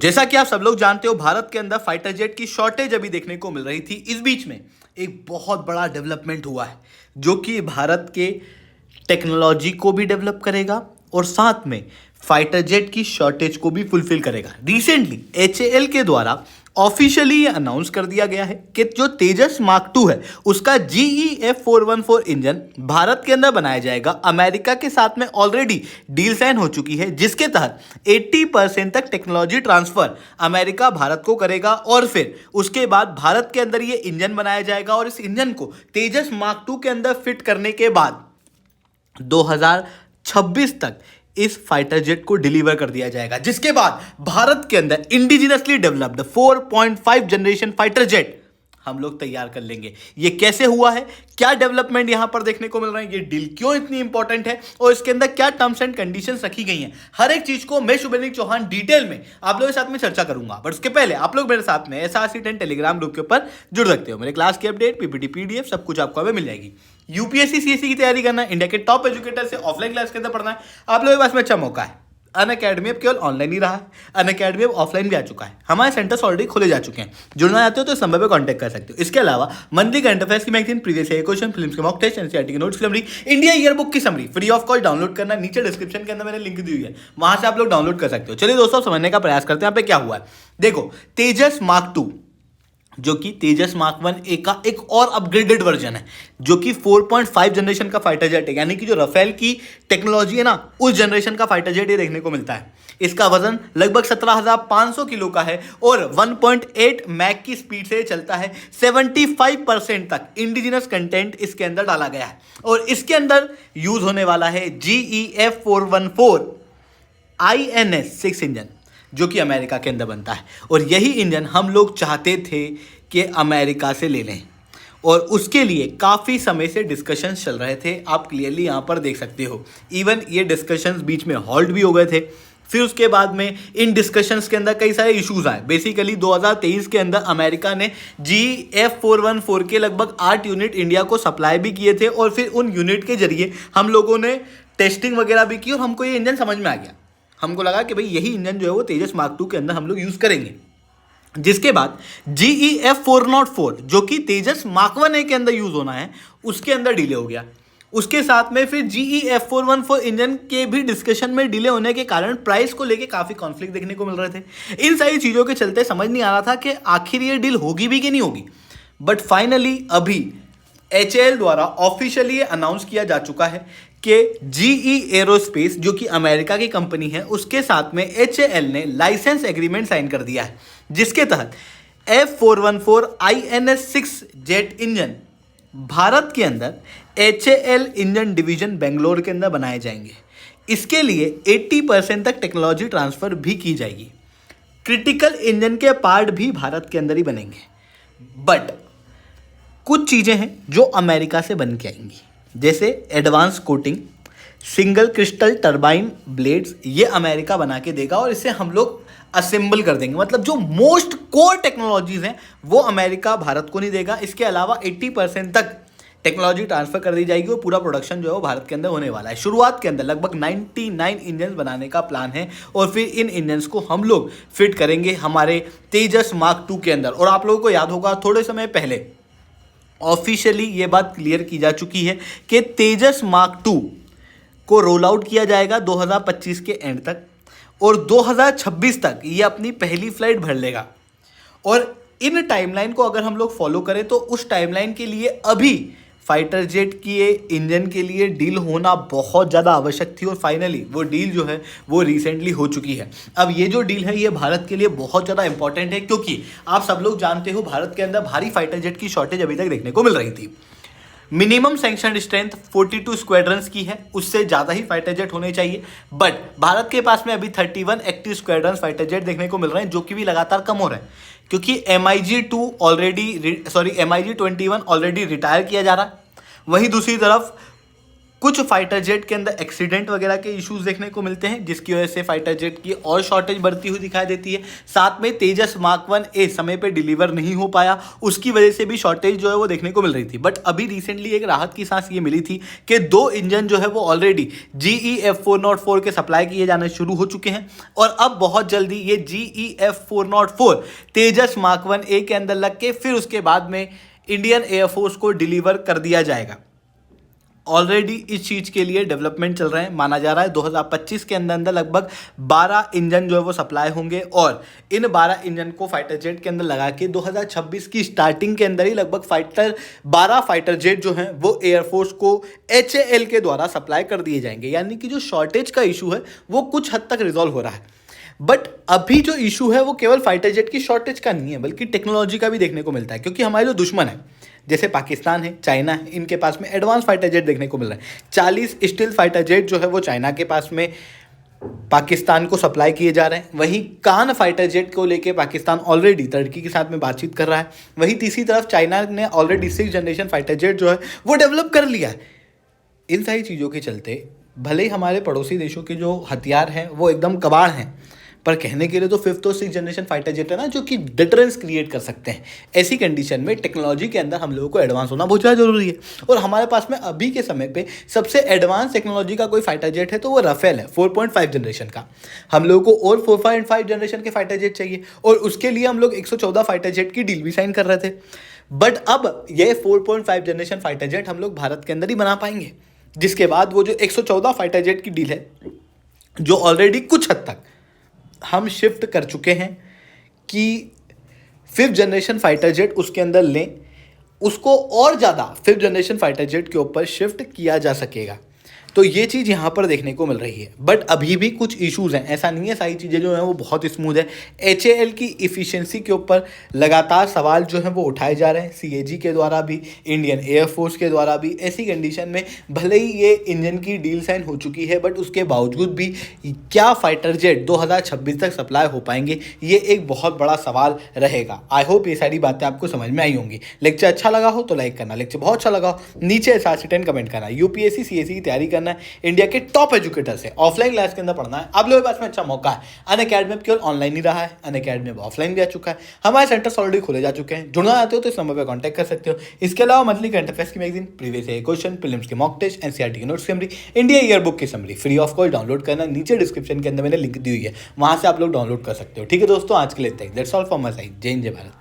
जैसा कि आप सब लोग जानते हो, भारत के अंदर फाइटर जेट की शॉर्टेज अभी देखने को मिल रही थी। इस बीच में एक बहुत बड़ा डेवलपमेंट हुआ है जो कि भारत के टेक्नोलॉजी को भी डेवलप करेगा और साथ में फाइटर जेट की शॉर्टेज को भी फुलफिल करेगा। रिसेंटली एचएएल के द्वारा ऑफिशियली ये अनाउंस कर दिया गया है कि जो तेजस मार्क 2 है उसका GEF414 इंजन भारत के अंदर बनाया जाएगा। अमेरिका के साथ में ऑलरेडी डील साइन हो चुकी है जिसके तहत 80% तक टेक्नोलॉजी ट्रांसफर अमेरिका भारत को करेगा और फिर उसके बाद भारत के अंदर ये इंजन बनाया जाएगा और इस इंजन को तेजस मार्क 2 के अंदर फिट करने के बाद 2026 तक इस फाइटर जेट को डिलीवर कर दिया जाएगा, जिसके बाद भारत के अंदर indigenously developed 4.5 generation fighter jet हम लोग तैयार कर लेंगे। ये कैसे हुआ है, क्या डेवलपमेंट यहां पर देखने को मिल रहा है, ये डील क्यों इतनी इंपॉर्टेंट है और इसके अंदर क्या टर्म्स एंड कंडीशंस रखी गई हैं, हर एक चीज को मैं शुभेंद्र चौहान डिटेल में आप लोगों के साथ में चर्चा करूंगा। बट उसके पहले आप लोग मेरे साथ में SRC10 टेलीग्राम ग्रुप के ऊपर जुड़ सकते हो। मेरे क्लास की अपडेट, PPT, PDF सब कुछ आपको हमें मिल जाएगी। यूपीएससी CSE की तैयारी करना है, इंडिया के टॉप एजुकेटर से ऑफलाइन क्लास के अंदर पढ़ना है, आप लोगों के पास में अच्छा मौका है। अनअकैडमी अब केवल ऑनलाइन ही रहा है, अनअकैडमी अब ऑफलाइन भी आ चुका है। हमारे सेंटर्स ऑलरेडी खोले जा चुके हैं। जुड़ना चाहते हो तो इस नंबर पे कांटेक्ट कर सकते हो। इसके अलावा मंथली करंट अफेयर्स की magazine, previous year question, films के मॉक टेस्ट, एनसीईआरटी की notes summary, India year book की summary free of cost download करना नीचे डिस्क्रिप्शन के अंदर मैंने लिंक दी हुई है, वहां से आप लोग डाउनलोड कर सकते हो। चलिए दोस्तों समझने का प्रयास करते हैं यहाँ पे क्या हुआ है। देखो, तेजस मार्क 2 जो कि तेजस मार्क 1 का एक और अपग्रेडेड वर्जन है जो कि 4.5 जनरेशन का फाइटर जेट है, यानी कि जो राफेल की टेक्नोलॉजी है ना उस जनरेशन का फाइटर जेट ये देखने को मिलता है। इसका वजन लगभग 17,500 किलो का है और 1.8 मैक की स्पीड से चलता है। 75% तक इंडिजिनस कंटेंट इसके अंदर डाला गया है और इसके अंदर यूज होने वाला है GEF414 INS-6 इंजन जो कि अमेरिका के अंदर बनता है और यही इंजन हम लोग चाहते थे कि अमेरिका से ले लें और उसके लिए काफ़ी समय से डिस्कशंस चल रहे थे। आप क्लियरली यहाँ पर देख सकते हो, इवन ये डिस्कशंस बीच में हॉल्ट भी हो गए थे। फिर उसके बाद में इन डिस्कशंस के अंदर कई सारे इश्यूज आए। बेसिकली 2023 के अंदर अमेरिका ने GEF414 के लगभग 8 यूनिट इंडिया को सप्लाई भी किए थे और फिर उन यूनिट के जरिए हम लोगों ने टेस्टिंग वगैरह भी की और हमको ये इंजन समझ में आ गया। हमको लगा कि भाई यही इंजन जो है वो तेजस मार्क 2 के अंदर हम लोग यूज़ करेंगे। जिसके बाद GEF404 जो कि तेजस मार्क 1 के अंदर यूज़ होना है उसके अंदर डिले हो गया। उसके साथ में फिर GEF414 इंजन के भी डिस्कशन में डिले होने के कारण प्राइस को लेके काफ़ी कॉन्फ्लिक्ट देखने को मिल रहे थे। इन सारी चीज़ों के चलते समझ नहीं आ रहा था कि आखिर ये डील होगी भी कि नहीं होगी। बट फाइनली अभी HAL द्वारा ऑफिशियली अनाउंस किया जा चुका है कि GE एरोस्पेस जो कि अमेरिका की कंपनी है उसके साथ में HAL ने लाइसेंस एग्रीमेंट साइन कर दिया है जिसके तहत F414 INS-6 jet engine Bharat के अंदर HAL इंजन डिवीजन बेंगलोर के अंदर बनाए जाएंगे। इसके लिए 80% तक टेक्नोलॉजी ट्रांसफ़र भी की जाएगी। क्रिटिकल इंजन के पार्ट भी भारत के अंदर ही बनेंगे। बट कुछ चीज़ें हैं जो अमेरिका से बन के आएंगी, जैसे advance coating, single crystal turbine blades, ये अमेरिका बना के देगा और इसे हम लोग असेंबल कर देंगे। मतलब जो मोस्ट कोर टेक्नोलॉजीज़ हैं वो अमेरिका भारत को नहीं देगा। इसके अलावा 80% तक टेक्नोलॉजी ट्रांसफ़र कर दी जाएगी और पूरा प्रोडक्शन जो है वो भारत के अंदर होने वाला है। शुरुआत के अंदर लगभग 99 इंजन बनाने का प्लान है और फिर इन इंजन्स को हम लोग फिट करेंगे हमारे तेजस मार्क 2 के अंदर। और आप लोगों को याद होगा थोड़े समय पहले ऑफिशियली ये बात क्लियर की जा चुकी है कि तेजस मार्क 2 को रोल आउट किया जाएगा 2025 के एंड तक और 2026 तक ये अपनी पहली फ्लाइट भर लेगा। और इन टाइमलाइन को अगर हम लोग फॉलो करें तो उस टाइमलाइन के लिए अभी फाइटर जेट की इंजन के लिए डील होना बहुत ज़्यादा आवश्यक थी और फाइनली वो डील जो है वो रिसेंटली हो चुकी है। अब ये जो डील है ये भारत के लिए बहुत ज़्यादा इंपॉर्टेंट है क्योंकि आप सब लोग जानते हो भारत के अंदर भारी फाइटर जेट की शॉर्टेज अभी तक देखने को मिल रही थी। मिनिमम सैंक्शन स्ट्रेंथ 42 स्क्वाड्रंस की है, उससे ज़्यादा ही फाइटर जेट होने चाहिए। बट भारत के पास में अभी 31 एक्टिव स्क्वाड्रंस फाइटर जेट देखने को मिल रहे हैं जो कि भी लगातार कम हो रहे हैं क्योंकि MiG-21 ऑलरेडी रिटायर किया जा रहा है। वहीं दूसरी तरफ कुछ फाइटर जेट के अंदर एक्सीडेंट वगैरह के इश्यूज देखने को मिलते हैं, जिसकी वजह से फाइटर जेट की और शॉर्टेज बढ़ती हुई दिखाई देती है। साथ में तेजस मार्क 1A समय पे डिलीवर नहीं हो पाया, उसकी वजह से भी शॉर्टेज जो है वो देखने को मिल रही थी। बट अभी रिसेंटली एक राहत की सांस ये मिली थी कि 2 इंजन जो है वो ऑलरेडी GE F404 के सप्लाई किए जाने शुरू हो चुके हैं और अब बहुत जल्दी ये GE F404 तेजस मार्क 1A के अंदर लग के फिर उसके बाद में इंडियन एयरफोर्स को डिलीवर कर दिया जाएगा। ऑलरेडी इस चीज के लिए डेवलपमेंट चल रहे हैं। माना जा रहा है 2025 के अंदर लगभग 12 इंजन जो है वो सप्लाई होंगे और इन 12 इंजन को फाइटर जेट के अंदर लगा के 2026 की स्टार्टिंग के अंदर ही लगभग 12 फाइटर जेट जो हैं वो एयरफोर्स को HAL के द्वारा सप्लाई कर दिए जाएंगे। यानी कि जो शॉर्टेज का इशू है वो कुछ हद तक रिजॉल्व हो रहा है। बट अभी जो इशू है वो केवल फाइटर जेट की शॉर्टेज का नहीं है, बल्कि टेक्नोलॉजी का भी देखने को मिलता है। क्योंकि हमारे जो दुश्मन है जैसे पाकिस्तान है, चाइना है, इनके पास में एडवांस फाइटर जेट देखने को मिल रहा है। 40 स्टील्थ फाइटर जेट जो है वो चाइना के पास में पाकिस्तान को सप्लाई किए जा रहे हैं। वहीं कान फाइटर जेट को लेके पाकिस्तान ऑलरेडी तुर्की के साथ में बातचीत कर रहा है। वहीं तीसरी तरफ चाइना ने already 6th generation fighter jet जो है वो डेवलप कर लिया है। इन सारी चीज़ों के चलते भले ही हमारे पड़ोसी देशों के जो हथियार हैं वो एकदम कबाड़ हैं, पर कहने के लिए तो 5th और 6th जनरेशन फाइटर जेट है ना, जो कि डिटरेंस क्रिएट कर सकते हैं। ऐसी कंडीशन में टेक्नोलॉजी के अंदर हम लोगों को एडवांस होना बहुत ज़्यादा जरूरी है। और हमारे पास में अभी के समय पे सबसे एडवांस टेक्नोलॉजी का कोई फाइटर जेट है तो वो राफेल है 4.5 जनरेशन का। हम लोगों को और 4.5 जनरेशन के फाइटर जेट चाहिए और उसके लिए हम लोग 114 फाइटर जेट की डील भी साइन कर रहे थे। बट अब ये 4.5 जनरेशन फाइटर जेट हम लोग भारत के अंदर ही बना पाएंगे, जिसके बाद वो जो 114 फाइटर जेट की डील है जो ऑलरेडी कुछ हद तक हम शिफ्ट कर चुके हैं कि 5th जनरेशन फाइटर जेट उसके अंदर लें, उसको और ज़्यादा 5th जनरेशन फाइटर जेट के ऊपर शिफ्ट किया जा सकेगा। तो ये चीज़ यहाँ पर देखने को मिल रही है। बट अभी भी कुछ इश्यूज़ हैं, ऐसा नहीं है सारी चीज़ें जो हैं वो बहुत स्मूथ है। HAL की इफ़िशियंसी के ऊपर लगातार सवाल जो हैं वो उठाए जा रहे हैं, CAG के द्वारा भी, इंडियन एयरफोर्स के द्वारा भी। ऐसी कंडीशन में भले ही ये इंजन की डील साइन हो चुकी है, बट उसके बावजूद भी क्या फाइटर जेट 2026 तक सप्लाई हो पाएंगे, ये एक बहुत बड़ा सवाल रहेगा। आई होप ये सारी बातें आपको समझ में आई होंगी। लेक्चर अच्छा लगा हो तो लाइक करना, लेक्चर बहुत अच्छा लगा हो नीचे 7 से 10 कमेंट करना। UPSC CAC की तैयारी करना है, इंडिया के टॉप एजुकेटर से ऑफलाइन क्लास के अंदर पढ़ना है, आप लोगों के पास में अच्छा मौका है। अनअकैडमी केवल ऑनलाइन ही रहा है, अनअकैडमी ऑफलाइन भी आ चुका है। हमारे सेंटर्स ऑलरेडी खोले जा चुके हैं। जुड़ना चाहते हो तो इस नंबर पर कांटेक्ट कर सकते हो। इसके अलावा मंथली करंट अफेयर्स की magazine, previous year question, prelims के मॉक टेस्ट, NCERT की notes summary, India year book की summary free of cost download करना। नीचे डिस्क्रिप्शन के अंदर मैंने लिंक दी हुई है, वहां से आप लोग डाउनलोड कर सकते हो। ठीक है दोस्तों, आज के लिए that's all from my side. जय हिंद, जय भारत।